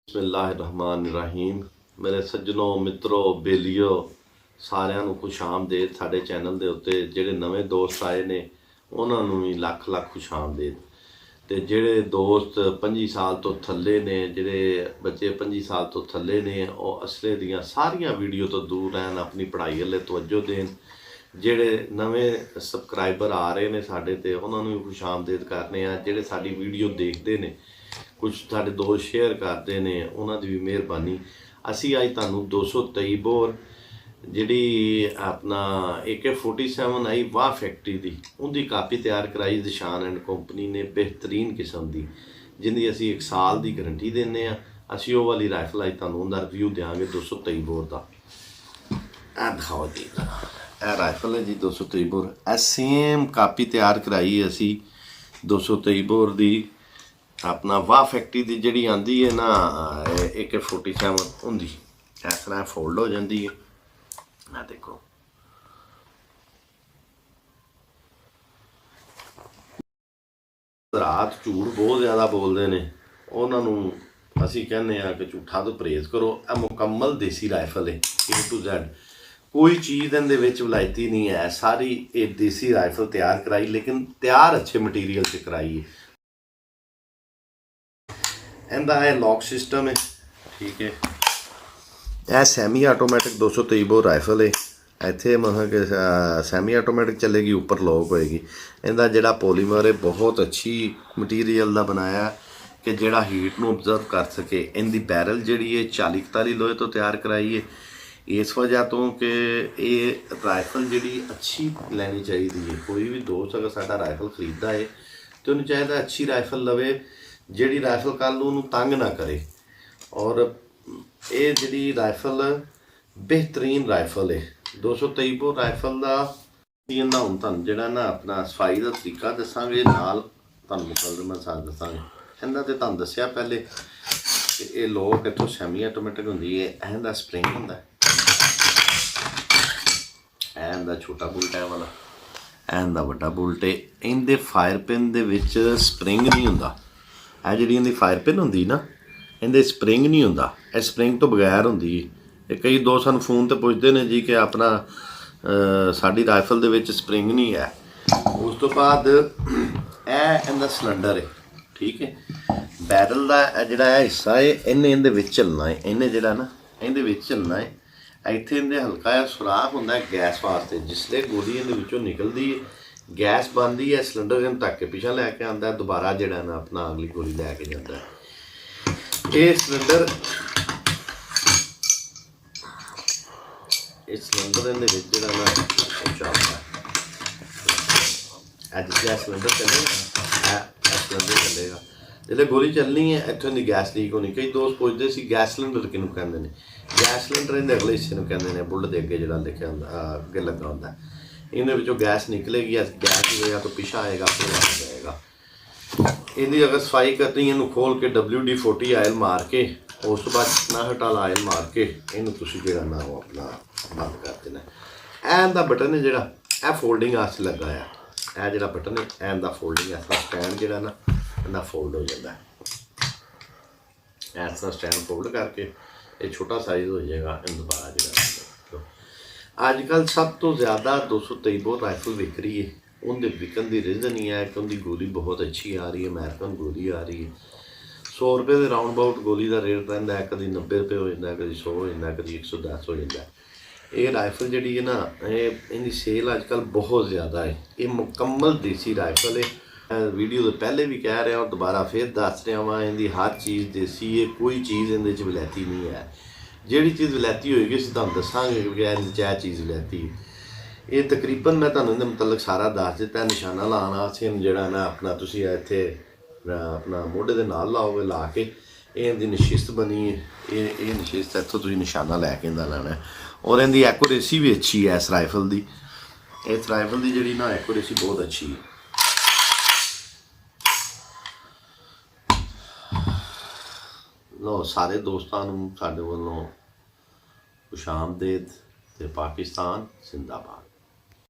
बिस्मिल्लाहिर्रहमानिर्रहीम। मेरे सज्जनों मित्रों बेलियो सारिਆਂ ਨੂੰ खुश आमदेद। ਸਾਡੇ ਚੈਨਲ ਦੇ ਉੱਤੇ ਜਿਹੜੇ ਨਵੇਂ ਦੋਸਤ ਆਏ ਨੇ ਉਹਨਾਂ ਨੂੰ ਵੀ ਲੱਖ ਲੱਖ खुश आमदेद। ਤੇ ਜਿਹੜੇ ਦੋਸਤ 25 ਸਾਲ ਤੋਂ ਥੱਲੇ ਨੇ, ਜਿਹੜੇ ਬੱਚੇ 25 ਸਾਲ ਤੋਂ ਥੱਲੇ ਨੇ, ਉਹ ਅਸਲੇ ਦੀਆਂ ਸਾਰੀਆਂ ਵੀਡੀਓ ਤੋਂ ਦੂਰ ਰਹਿਣ, ਆਪਣੀ ਪੜ੍ਹਾਈ ਵੱਲ ਤਵੱਜੋ ਦੇਣ। ਜਿਹੜੇ ਨਵੇਂ ਸਬਸਕ੍ਰਾਈਬਰ ਆ ਰਹੇ ਨੇ ਸਾਡੇ ਤੇ ਉਹਨਾਂ ਨੂੰ ਵੀ खुश आमदेद ਕਰਨੇ ਆ। ਜਿਹੜੇ ਸਾਡੀ ਵੀਡੀਓ ਦੇਖਦੇ ਨੇ, ਕੁਝ ਸਾਡੇ ਦੋਸਤ ਸ਼ੇਅਰ ਕਰਦੇ ਨੇ, ਉਹਨਾਂ ਦੀ ਵੀ ਮਿਹਰਬਾਨੀ। ਅਸੀਂ ਅੱਜ ਤੁਹਾਨੂੰ 223 ਬੋਰ ਜਿਹੜੀ ਆਪਣਾ AK-47 आई वाह फैक्ट्री की उनकी कापी तैयार कराई दिशान एंड कंपनी ने, बेहतरीन किस्म की, जिंदी असी 1 साल की गारंटी देने। असी वो वाली राइफल अज तुहानूं उहदा रिव्यू देंगे 223 बोर का। ए दिखाओ जी, ए राइफल है जी 223 बोर। ए सेम कापी तैयार कराई असी 223 बोर की अपना वाह फैक्ट्री की, जी आँदी है ना AK-47 होंगी इस तरह फोल्ड हो जाती है। मैं देखो रात झूठ बहुत ज़्यादा बोलते हैं, उन्होंने असी कहने कि झूठा तो परहेज करो। यह मुकम्मल देसी राइफल है A to Z, कोई चीज़ इहदे विच विलायती नहीं है। सारी ये देसी राइफल तैयार कराई, लेकिन तैयार अच्छे मटीरियल से कराई है। इहदा है लॉक सिस्टम है, ठीक है। यह सैमी आटोमैटिक 223 बोर राइफल है। ਇੱਥੇ मतलब कि सैमी आटोमैटिक चलेगी, ऊपर लॉक होएगी। इहदा जिहड़ा पॉलीमर है बहुत अच्छी मटीरियल का बनाया कि जिहड़ा हीट नूं ऑब्जर्व कर सके। इहदी बैरल जिहड़ी है 40-41 लोहे तो तैयार कराई है, इस वजह तो कि ये राइफल जिहड़ी अच्छी लैनी चाहिए है। कोई भी दोस्त अगर साडा राइफल खरीददा है तो उन्हें चाहिए अच्छी राइफल लवे, जिहड़ी राइफल कल नूं तंग ना करे। और ये जिहड़ी राइफल बेहतरीन राइफल है 223 बोर राइफल का। इन्ना हुण तुहानूं जिहड़ा ना अपना सफाई का तरीका दसांगे, नाल तुहानूं मुकम्मल साथ दसांगे। इन्हां ते तुहानूं दस्सिया पहले कि ये लोक इत्थों सैमी आटोमैटिक हुंदी है। इहदा स्प्रिंग हुंदा है, इहदा छोटा बुलट है वाला, इहदा वड्डा बुलट है। इहदे फायर पिन दे विच स्प्रिंग नहीं हुंदा। ਇਹ ਜਿਹੜੀ ਇਹਦੀ फायर पिन ਹੁੰਦੀ ना, ਇਹਦੇ स्प्रिंग नहीं ਹੁੰਦਾ। ਇਹ स्प्रिंग तो बगैर ਹੁੰਦੀ है। कई दोस्त सानूं फोन ते पुछदे ने जी कि अपना साडी राइफल दे विच स्प्रिंग नहीं है। उस तो बाद इहदा सिलेंडर है, ठीक है। बैरल का जिहड़ा हिस्सा है इन्हें इहदे विच चलना है, इन्हें जिहड़ा ना इहदे विच चलना है। इत्थे इहदे हल्का जिहा सुराख हुंदा है गैस वास्ते। जिसले गोली इहदे विचों निकलदी है, गैस बनदी है, सिलेंडर इहनूं ढक के पिछा लैके आंदा है, दोबारा जिहड़ा ना अपना अगली गोली लैके जांदा है। ये सिलेंडर इस सिलेंडर दे विच जिहड़ा ना चलदा है। जिसलै सिलेंडर चलेगा, सिलेंडर चलेगा, जिसलै गोली चलनी है इत्थों दी गैस लीक होनी। कई दोस्त पुछदे सी गैस सिलेंडर किहनूं कहंदे ने। गैस सिलेंडर इहदे अगले हिस्से नूं कहंदे ने, बुलट दे अगे जिहड़ा लिखिआ हुंदा अगे लगा हुंदा है। इहदे विचों गैस निकलेगी, गैस की वजह तो पिछा आएगा, फिर आ जाएगा। इहदी अगर सफाई करनी, इहनूं खोल के WD-40 आयल मार के, उस तो बाद चिकनाहट वाला आयल मार के इहनूं तुसीं जिहड़ा ना वो अपना बंद कर देना। इहदा बटन है जिहड़ा यह फोल्डिंग वास्ते लगा है। यह जिहड़ा बटन है इहदा फोल्डिंग, इस तरह स्टैंड जिहड़ा ना इहदा फोल्ड हो जाता है। इस तरह स्टैंड फोल्ड करके ये छोटा साइज़ हो जाएगा। इन दोबारा जिहड़ा अजकल सब तो ज़्यादा 223 बोर राइफल विक रही है। उनके विकन की रीज़न ही है कि उनकी गोली बहुत अच्छी आ रही है, अमेरिकन गोली आ रही है। 100 रुपये के राउंड अबाउट गोली का रेट रहिंदा है, कभी 90 रुपये हो जाता है, कभी 100 हो जाता है, कभी 110 हो जाता है। ये राइफल जी है ना, इनकी सेल अजकल बहुत ज़्यादा है। ये मुकम्मल देसी राइफल है। वीडियो तो पहले भी कह रहा और दोबारा फिर दस रहा वहाँ, इनकी हर चीज़ देसी है, कोई चीज़ इहदे विलायती नहीं है। जिहड़ी चीज़ विलायती होएगी असीं तुहानूं दस्सांगे कि इहदे चीज़ विलायती है। ये तकरीबन मैं तुहानूं इहदे मुतलक सारा दस दित्ता। निशाना लाना वास्ते जिहड़ा ना अपना तुसीं इत्थे अपना मोढे दे नाल लाओगे, ला के इहदी नशिस्त बनी है। ये नशिस्त इत्थों तुसीं निशाना लैके इहदा लाना है। और इहदी एक्यूरेसी भी अच्छी है इस राइफल की। इस राइफल की जिहड़ी ना एक्यूरेसी बहुत अच्छी है। लो सारे दोस्तों नूं साडे वल्लों खुश आमदेद। ते पाकिस्तान जिंदाबाद।